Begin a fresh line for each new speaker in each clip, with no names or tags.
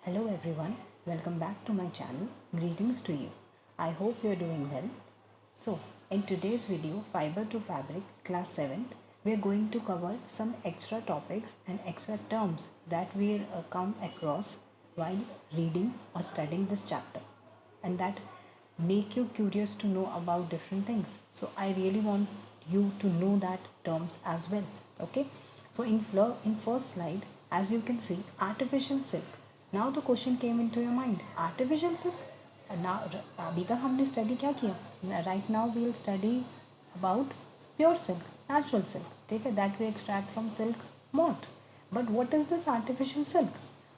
Hello everyone, welcome back to my channel. Greetings to you. I hope you are doing well. So, in today's video, Fiber to Fabric, class 7th, we are going to cover some extra topics and extra terms that we come across while reading or studying this chapter, and that make you curious to know about different things. So, I really want you to know that terms as well. Okay. So, in first slide, as you can see, artificial silk. Now the question came into your mind, artificial silk. Now अभी तक हमने study क्या किया? Right now we will study about pure silk, natural silk, ठीक है, that we extract from silk moth. But what is this artificial silk?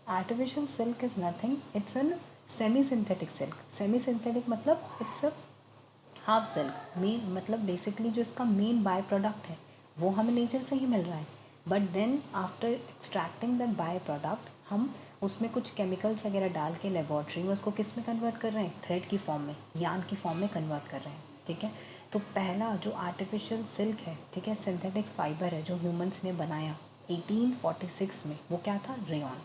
Artificial silk is nothing, it's an semi synthetic silk. Semi synthetic मतलब it's a half silk. Main मतलब basically जो इसका main by product है वो हमें nature से ही मिल रहा है, but then after extracting that byproduct हम उसमें कुछ केमिकल्स वगैरह डाल के लेबॉर्ट्री में उसको किस में कन्वर्ट कर रहे हैं? थ्रेड की फॉर्म में, यार्न की फॉर्म में कन्वर्ट कर रहे हैं. ठीक है, तो पहला जो आर्टिफिशियल सिल्क है, ठीक है, सिंथेटिक फाइबर है जो ह्यूमंस ने बनाया 1846 में, वो क्या था? रेयॉन.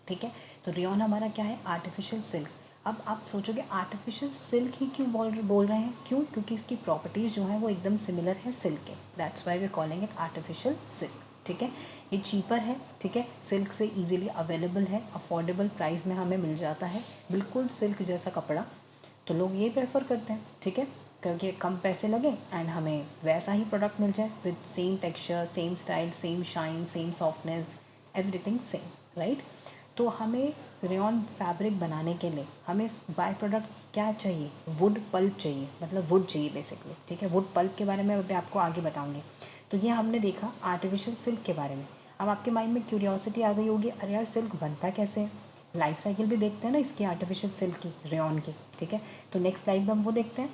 ठीक है, तो रेयॉन हमारा क्या है? Artificial silk. अब आप सोचोगे आर्टिफिशियल सिल्क ही क्यों बोल रहे हैं? क्यों? क्योंकि इसकी प्रॉपर्टीज़ जो हैं वो एकदम सिमिलर है सिल्क के. That's why we calling it artificial silk. ठीक है, ये चीपर है, ठीक है, सिल्क से इजीली अवेलेबल है, अफोर्डेबल प्राइस में हमें मिल जाता है, बिल्कुल सिल्क जैसा कपड़ा. तो लोग ये प्रेफर करते हैं, ठीक है, क्योंकि कम पैसे लगे एंड हमें वैसा ही प्रोडक्ट मिल जाए with same texture, same style, same shine, same softness, everything same, right. तो हमें रेयॉन फैब्रिक बनाने के लिए हमें बाय प्रोडक्ट क्या चाहिए? वुड पल्प चाहिए, मतलब वुड चाहिए बेसिकली. ठीक है, वुड पल्प के बारे में अभी आपको आगे बताऊंगी. तो ये हमने देखा आर्टिफिशियल सिल्क के बारे में. अब आपके माइंड में क्यूरियोसिटी आ गई होगी, अरे यार सिल्क बनता कैसे है? लाइफ साइकिल भी देखते हैं ना इसकी, आर्टिफिशियल सिल्क की, रेयॉन की. ठीक है, तो नेक्स्ट स्लाइड में हम वो देखते हैं,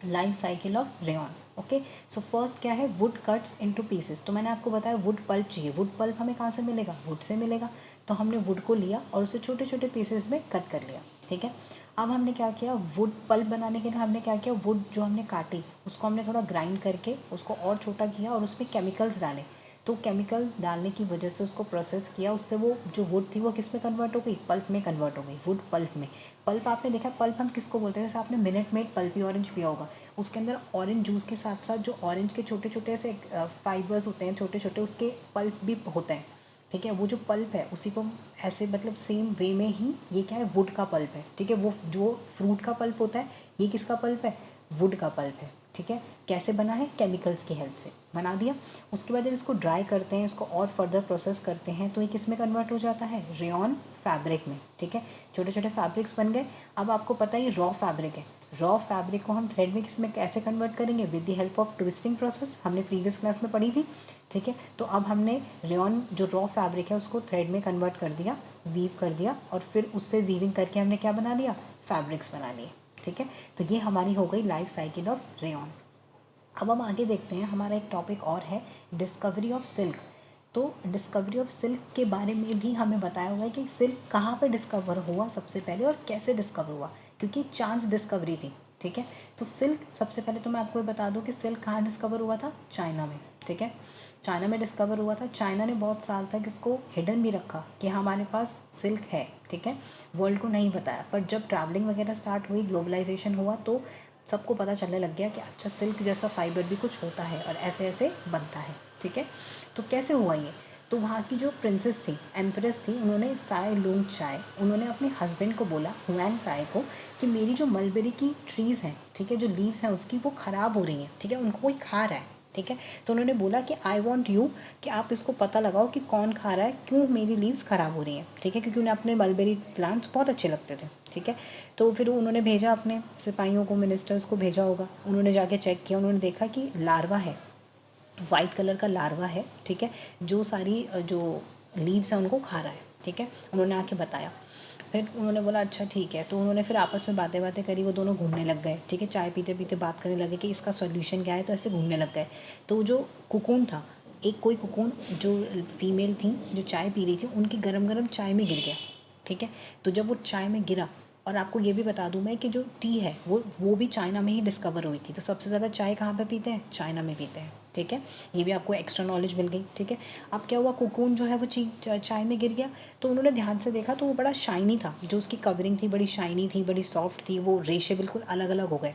life cycle of rayon. Okay, so first क्या है? Would cuts into pieces. तो मैंने आपको बताया वुड पल्प चाहिए. वुड पल्प हमें कहाँ से मिलेगा? वुड से मिलेगा. तो हमने वुड को लिया और उसे छोटे छोटे पीसेस में कट कर लिया. ठीक है, अब हमने क्या किया? वुड पल्प बनाने के लिए हमने क्या किया? वुड जो हमने काटी उसको हमने थोड़ा ग्राइंड करके उसको और छोटा किया और उसमें केमिकल्स डाले. तो केमिकल डालने की वजह से उसको प्रोसेस किया, उससे वो जो वुड थी वो किस में कन्वर्ट हो गई? पल्प में कन्वर्ट हो गई, वुड पल्प में. पल्प आपने देखा, पल्प हम किसको बोलते हैं? जैसे आपने मिनट मेड पल्पी ऑरेंज पिया होगा, उसके अंदर ऑरेंज जूस के साथ साथ जो ऑरेंज के छोटे छोटे ऐसे फाइबर्स होते हैं, छोटे छोटे, उसके पल्प भी होते हैं. ठीक है, वो जो पल्प है उसी को ऐसे मतलब सेम वे में ही ये क्या है? वुड का पल्प है. ठीक है, वो जो फ्रूट का पल्प होता है ये किसका पल्प है? वुड का पल्प है. ठीक है, कैसे बना है? केमिकल्स की हेल्प से बना दिया. उसके बाद जब इसको ड्राई करते हैं, इसको और फर्दर प्रोसेस करते हैं, तो ये किस में कन्वर्ट हो जाता है? रेयॉन फैब्रिक में. ठीक है, छोटे छोटे फैब्रिक्स बन गए. अब आपको पता है ये रॉ फैब्रिक है. रॉ फैब्रिक को हम थ्रेड में किस में कैसे कन्वर्ट करेंगे? With the help of twisting process, हमने प्रीवियस क्लास में पढ़ी थी. ठीक है, तो अब हमने रेयॉन जो रॉ फैब्रिक है उसको थ्रेड में कन्वर्ट कर दिया, वीव कर दिया, और फिर उससे वीविंग करके हमने क्या बना लिया? फैब्रिक्स बना लिए. ठीक है, तो ये हमारी हो गई लाइफ साइकिल ऑफ रेयॉन. अब हम आगे देखते हैं, हमारा एक टॉपिक और है डिस्कवरी ऑफ सिल्क. तो डिस्कवरी ऑफ सिल्क के बारे में भी हमें बताया हुआ है कि सिल्क कहाँ पर डिस्कवर हुआ सबसे पहले और कैसे डिस्कवर हुआ, क्योंकि चांस डिस्कवरी थी. ठीक है, तो सिल्क सबसे पहले तो मैं आपको ये बता दूं कि सिल्क कहाँ डिस्कवर हुआ था? चाइना में. ठीक है, चाइना में डिस्कवर हुआ था. चाइना ने बहुत साल तक इसको हिडन भी रखा कि हमारे पास सिल्क है. ठीक है, वर्ल्ड को नहीं बताया, पर जब ट्रैवलिंग वगैरह स्टार्ट हुई, ग्लोबलाइजेशन हुआ, तो सबको पता चलने लग गया कि अच्छा सिल्क जैसा फाइबर भी कुछ होता है और ऐसे ऐसे बनता है. ठीक है, तो कैसे हुआ ये? तो वहाँ की जो प्रिंसेस थी, एम्प्रेस थी, उन्होंने साय लुंग चाय, उन्होंने अपने हस्बैंड को बोला, हुआन ताय को, कि मेरी जो मलबेरी की ट्रीज़ हैं, ठीक है, जो लीव्स हैं उसकी, वो ख़राब हो रही हैं. ठीक है, उनको कोई खा रहा है. ठीक है, तो उन्होंने बोला कि आई वॉन्ट यू, कि आप इसको पता लगाओ कि कौन खा रहा है, क्यों मेरी लीव्स ख़राब हो रही हैं. ठीक है, क्योंकि उन्हें अपने मलबेरी प्लांट्स बहुत अच्छे लगते थे. ठीक है, तो फिर उन्होंने भेजा अपने सिपाहियों को, मिनिस्टर्स को भेजा होगा. उन्होंने जाके चेक किया, उन्होंने देखा कि लार्वा है, वाइट कलर का लार्वा है. ठीक है, जो सारी जो लीव्स हैं उनको खा रहा है. ठीक है, उन्होंने आके बताया. फिर उन्होंने बोला अच्छा ठीक है. तो उन्होंने फिर आपस में बातें बातें करी, वो दोनों घूमने लग गए. ठीक है, चाय पीते पीते बात करने लगे कि इसका सॉल्यूशन क्या है, तो ऐसे घूमने लग गए. तो जो कुकून था, एक कोई कुकून जो फीमेल थी जो चाय पी रही थी, उनकी गरम गरम चाय में गिर गया. ठीक है, तो जब वो चाय में गिरा, और आपको ये भी बता दूं मैं कि जो टी है वो भी चाइना में ही डिस्कवर हुई थी. तो सबसे ज़्यादा चाय कहाँ पे पीते हैं? चाइना में पीते हैं. ठीक है, ये भी आपको एक्स्ट्रा नॉलेज मिल गई। ठीक है, अब क्या हुआ, कोकून जो है वो चाय में गिर गया, तो उन्होंने ध्यान से देखा तो वो बड़ा शाइनी था, जो उसकी कवरिंग थी बड़ी शाइनी थी, बड़ी सॉफ्ट थी, वो रेशे बिल्कुल अलग अलग हो गए।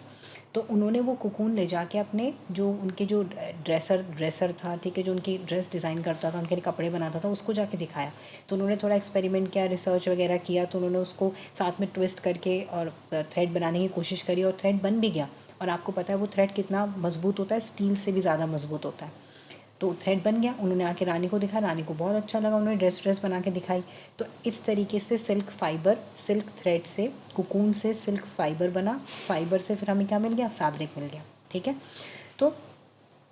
तो उन्होंने वो कोकून ले जाके अपने जो उनके जो ड्रेसर था, ठीक है, जो उनकी ड्रेस डिज़ाइन करता था, उनके लिए कपड़े बनाता था, उसको जाके दिखाया। तो उन्होंने थोड़ा एक्सपेरिमेंट किया, रिसर्च वगैरह किया, तो उन्होंने उसको साथ में ट्विस्ट करके और थ्रेड बनाने की कोशिश करी, और थ्रेड बन भी गया। और आपको पता है वो थ्रेड कितना मजबूत होता है, स्टील से भी ज़्यादा मजबूत होता है। तो थ्रेड बन गया, उन्होंने आके रानी को दिखाया, रानी को बहुत अच्छा लगा, उन्होंने ड्रेस बना के दिखाई। तो इस तरीके से सिल्क थ्रेड से, कोकून से सिल्क फाइबर बना, फाइबर से फिर हमें क्या मिल गया, फैब्रिक मिल गया। ठीक है, तो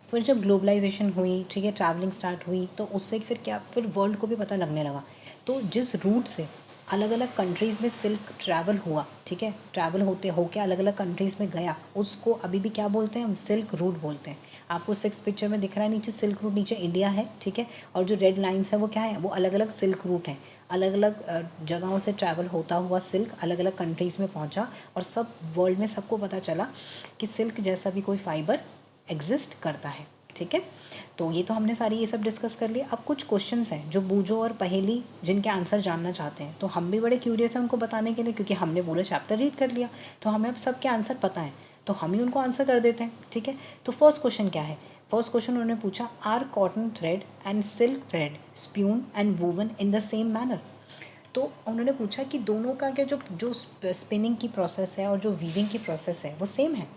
फिर जब ग्लोबलाइजेशन हुई, ठीक है, ट्रैवलिंग स्टार्ट हुई, तो उससे फिर क्या, फिर वर्ल्ड को भी पता लगने लगा। तो जिस रूट से अलग अलग कंट्रीज़ में सिल्क ट्रैवल हुआ, ठीक है, ट्रैवल होके अलग अलग कंट्रीज़ में गया, उसको अभी भी क्या बोलते हैं हम, सिल्क रूट बोलते हैं। आपको 6 पिक्चर में दिख रहा है, नीचे सिल्क रूट, नीचे इंडिया है, ठीक है, और जो रेड लाइन्स है वो क्या है, वो अलग अलग सिल्क रूट हैं। अलग अलग जगहों से ट्रैवल होता हुआ सिल्क अलग अलग कंट्रीज़ में पहुंचा, और सब वर्ल्ड में सबको पता चला कि सिल्क जैसा भी कोई फाइबर एग्जिस्ट करता है। ठीक है, तो ये तो हमने सारी ये सब डिस्कस कर लिया। अब कुछ क्वेश्चंस हैं जो बूझो और पहेली, जिनके आंसर जानना चाहते हैं, तो हम भी बड़े क्यूरियस हैं उनको बताने के लिए, क्योंकि हमने पूरा चैप्टर रीड कर लिया, तो हमें अब सबके आंसर पता है, तो हम ही उनको आंसर कर देते हैं। ठीक है, तो फर्स्ट क्वेश्चन क्या है, फर्स्ट क्वेश्चन उन्होंने पूछा, are cotton thread and silk thread spun and woven in the same manner. तो उन्होंने पूछा कि दोनों का क्या जो जो स्पिनिंग की प्रोसेस है और जो वीविंग की प्रोसेस है वो सेम है।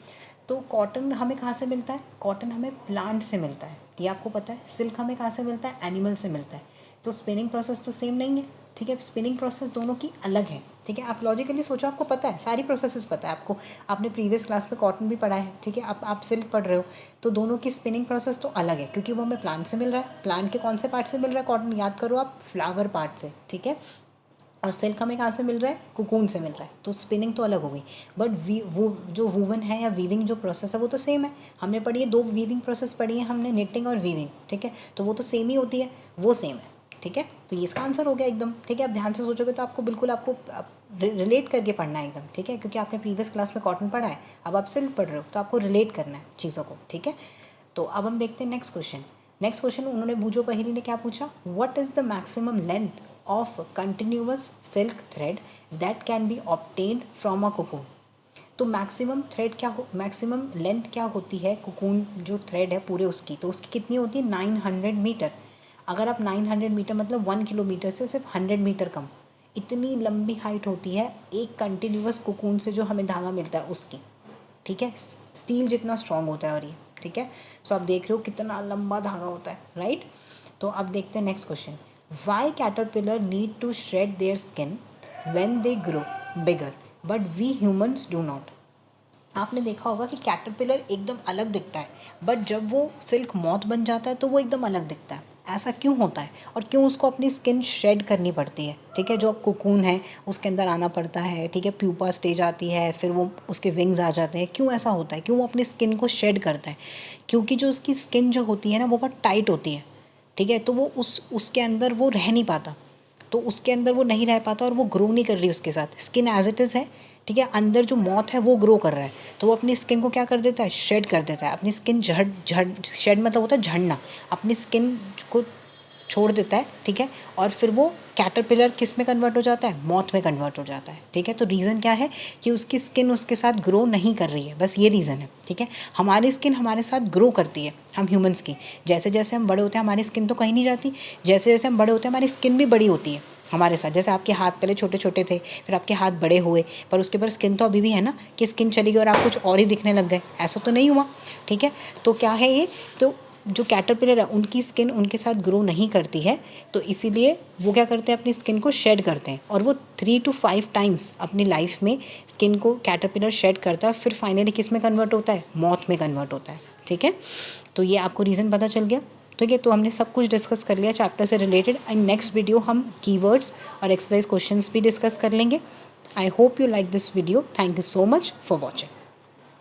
तो कॉटन हमें कहाँ से मिलता है, कॉटन हमें प्लांट से मिलता है, ये आपको पता है। सिल्क हमें कहाँ से मिलता है, एनिमल से मिलता है। तो स्पिनिंग प्रोसेस तो सेम नहीं है। ठीक है, स्पिनिंग प्रोसेस दोनों की अलग है। ठीक है, आप लॉजिकली सोचो, आपको पता है, सारी प्रोसेसेस पता है आपको, आपने प्रीवियस क्लास में कॉटन भी पढ़ा है। ठीक है, आप सिल्क पढ़ रहे हो, तो दोनों की स्पिनिंग प्रोसेस तो अलग है, क्योंकि वो हमें प्लांट से मिल रहा है। प्लांट के कौन से पार्ट से मिल रहा है कॉटन, याद करो आप, फ्लावर पार्ट से। ठीक है, और सिल्क हमें कहाँ से मिल रहा है, कोकून से मिल रहा है। तो स्पिनिंग तो अलग हो गई, बट वो जो वूवन है या वीविंग जो प्रोसेस है वो तो सेम है। हमने पढ़ी है, 2 वीविंग प्रोसेस पढ़ी है हमने, निटिंग और वीविंग। ठीक है, तो वो तो सेम ही होती है, वो सेम है। ठीक है, तो ये इसका आंसर हो गया एकदम। ठीक है, आप ध्यान से सोचोगे तो आपको बिल्कुल आपको रिलेट करके पढ़ना है एकदम। ठीक है, क्योंकि आपने प्रीवियस क्लास में कॉटन पढ़ा है, अब आप सिल्क पढ़ रहे हो, तो आपको रिलेट करना है चीज़ों को। ठीक है, तो अब हम देखते हैं नेक्स्ट क्वेश्चन। नेक्स्ट क्वेश्चन उन्होंने बूझो पहेली ने क्या पूछा, what is the maximum length of continuous silk thread that can be obtained from a cocoon. तो मैक्सिमम थ्रेड क्या हो, मैक्सिमम लेंथ क्या होती है कोकून जो थ्रेड है पूरे उसकी, तो उसकी कितनी होती है, 900 मीटर। अगर आप 900 मीटर मतलब 1 किलोमीटर से सिर्फ 100 मीटर कम, इतनी लंबी हाइट होती है एक कंटिन्यूअस कोकून से जो हमें धागा मिलता है उसकी। ठीक है, स्टील जितना स्ट्रॉन्ग होता है और ये। ठीक है, सो आप देख रहे हो कितना लंबा धागा होता है, राइट। तो अब देखते हैं next question, why caterpillar need to shred their skin when they grow bigger but we humans do not. आपने देखा होगा कि कैटरपिलर एकदम अलग दिखता है, बट जब वो सिल्क मॉथ बन जाता है तो वो एकदम अलग दिखता है। ऐसा क्यों होता है, और क्यों उसको अपनी स्किन शेड करनी पड़ती है। ठीक है, जो कोकून है उसके अंदर आना पड़ता है। ठीक है, प्यूपा स्टेज आती है, फिर वो उसके विंग्स आ जाते हैं। क्यों ऐसा होता है, क्यों वो अपनी स्किन को शेड करता है, क्योंकि जो उसकी स्किन जो होती है ना वो बहुत टाइट होती है। ठीक है, तो वो उसके अंदर वो रह नहीं पाता, तो उसके अंदर वो नहीं रह पाता और वो ग्रो नहीं कर रही उसके साथ, स्किन एज इट इज़ है। ठीक है, अंदर जो मॉथ है वो ग्रो कर रहा है, तो वो अपनी स्किन को क्या कर देता है, शेड कर देता है। अपनी स्किन शेड मतलब होता है झड़ना, अपनी स्किन को छोड़ देता है। ठीक है, और फिर वो कैटरपिलर किस में कन्वर्ट हो जाता है, मॉथ में कन्वर्ट हो जाता है। ठीक है, तो रीज़न क्या है कि उसकी स्किन उसके साथ ग्रो नहीं कर रही है, बस ये रीज़न है। ठीक है, हमारी स्किन हमारे साथ ग्रो करती है, हम ह्यूमंस की। जैसे जैसे हम बड़े होते हैं हमारी स्किन तो कहीं नहीं जाती, जैसे जैसे हम बड़े होते हैं हमारी स्किन भी बड़ी होती है हमारे साथ। जैसे आपके हाथ पहले छोटे छोटे थे, फिर आपके हाथ बड़े हुए, पर उसके पर स्किन तो अभी भी है ना, कि स्किन चली गई और आप कुछ और ही दिखने लग गए, ऐसा तो नहीं हुआ। ठीक है, तो क्या है ये, तो जो कैटरपिलर है उनकी स्किन उनके साथ ग्रो नहीं करती है, तो इसीलिए वो क्या करते हैं, अपनी स्किन को शेड करते हैं, और वो 3 to 5 टाइम्स अपनी लाइफ में स्किन को कैटरपिलर शेड करता है, फिर फाइनली किस में कन्वर्ट होता है, मॉथ में कन्वर्ट होता है। ठीक है, तो ये आपको रीज़न पता चल गया। ठीक है, तो हमने सब कुछ डिस्कस कर लिया चैप्टर से रिलेटेड। एंड नेक्स्ट वीडियो हम कीवर्ड्स और एक्सरसाइज क्वेश्चंस भी डिस्कस कर लेंगे। I hope you like this video. Thank you so much for watching.